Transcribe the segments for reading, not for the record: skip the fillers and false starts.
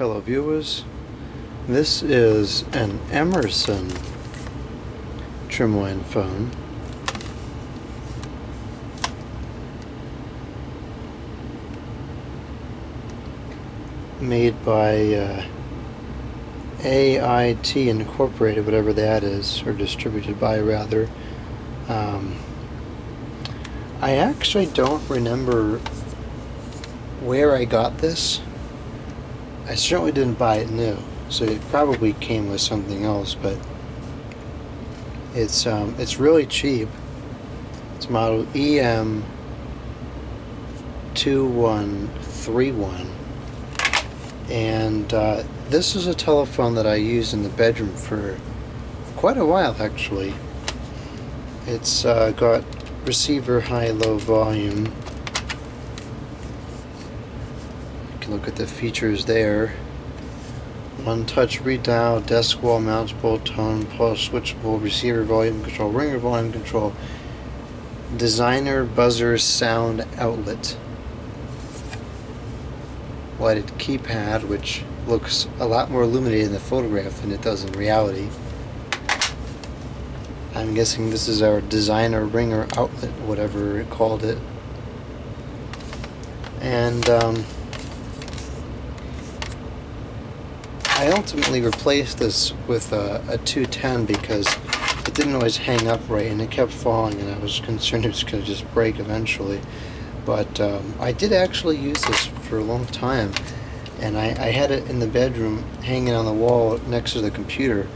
Hello viewers, this is an Emerson Trimline phone. Made by AIT Incorporated, whatever that is, or distributed by rather. I actually don't remember where I got this. I certainly didn't buy it new, so it probably came with something else, but it's really cheap. It's model EM2131, and this is a telephone that I used in the bedroom for quite a while actually. It's got receiver high-low volume. You can look at the features there. One-touch redial, desk wall mountable, tone, pulse switchable, receiver volume control, ringer volume control, designer buzzer sound outlet, lighted keypad, which looks a lot more illuminated in the photograph than it does in reality. I'm guessing this is our designer ringer outlet, whatever it called it. And I ultimately replaced this with a 210 because it didn't always hang up right and it kept falling, and I was concerned it was going to just break eventually. But I did actually use this for a long time, and I had it in the bedroom hanging on the wall next to the computer,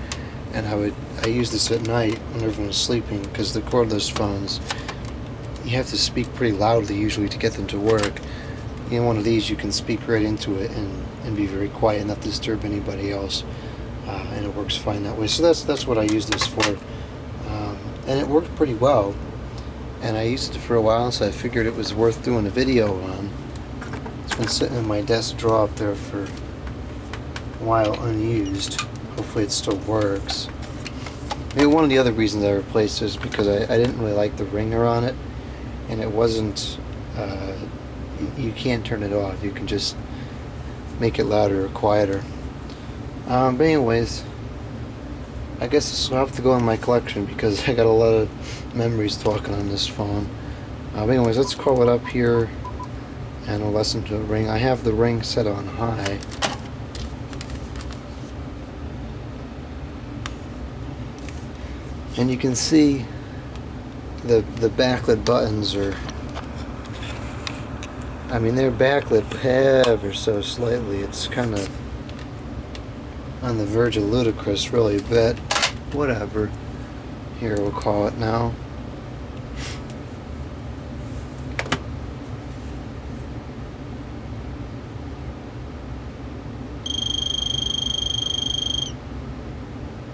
and I used this at night when everyone was sleeping, because the cordless phones, you have to speak pretty loudly usually to get them to work. In one of these you can speak right into it and be very quiet and not disturb anybody else, and it works fine that way. So that's what I used this for, and it worked pretty well, and I used it for a while, so I figured it was worth doing a video on. It's been sitting in my desk drawer up there for a while unused. Hopefully it still works. Maybe one of the other reasons I replaced it is because I didn't really like the ringer on it, and it wasn't, you can't turn it off. You can just make it louder or quieter. But anyways, I guess this will have to go in my collection because I got a lot of memories talking on this phone. But anyways, let's call it up here and we'll listen to the ring. I have the ring set on high. And you can see the backlit buttons are, I mean, they're backlit ever so slightly. It's kind of on the verge of ludicrous, really, but whatever. Here, we'll call it now.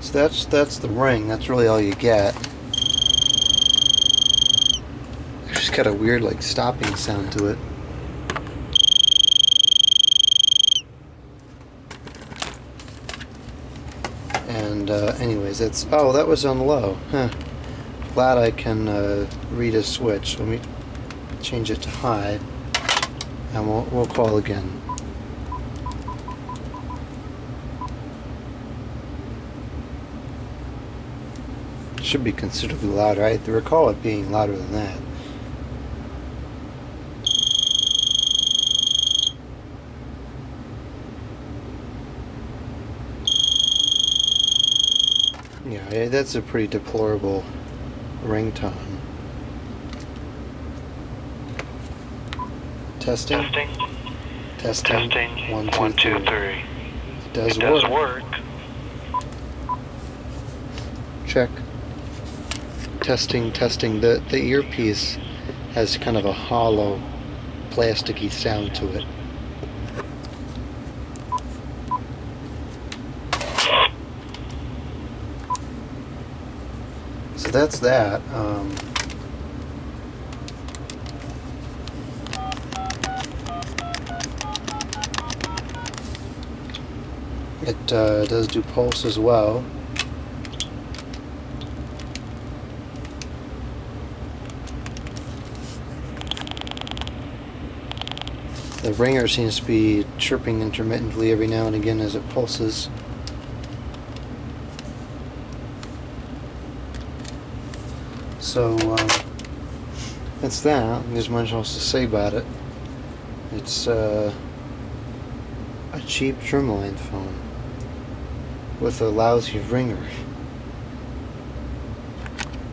So that's the ring. That's really all you get. It's just got a weird, like, stopping sound to it. And anyways, it's, oh, that was on low. Huh. Glad I can read a switch. Let me change it to high, and we'll call again. Should be considerably louder. I recall it being louder than that. Yeah, that's a pretty deplorable ringtone. Testing. Testing. 1, 2, 3. It does work. Check. Testing. The earpiece has kind of a hollow, plasticky sound to it. So that's that. It does do pulse as well. The ringer seems to be chirping intermittently every now and again as it pulses. So, that's that. There's much else to say about it. It's a cheap Trimline phone with a lousy ringer.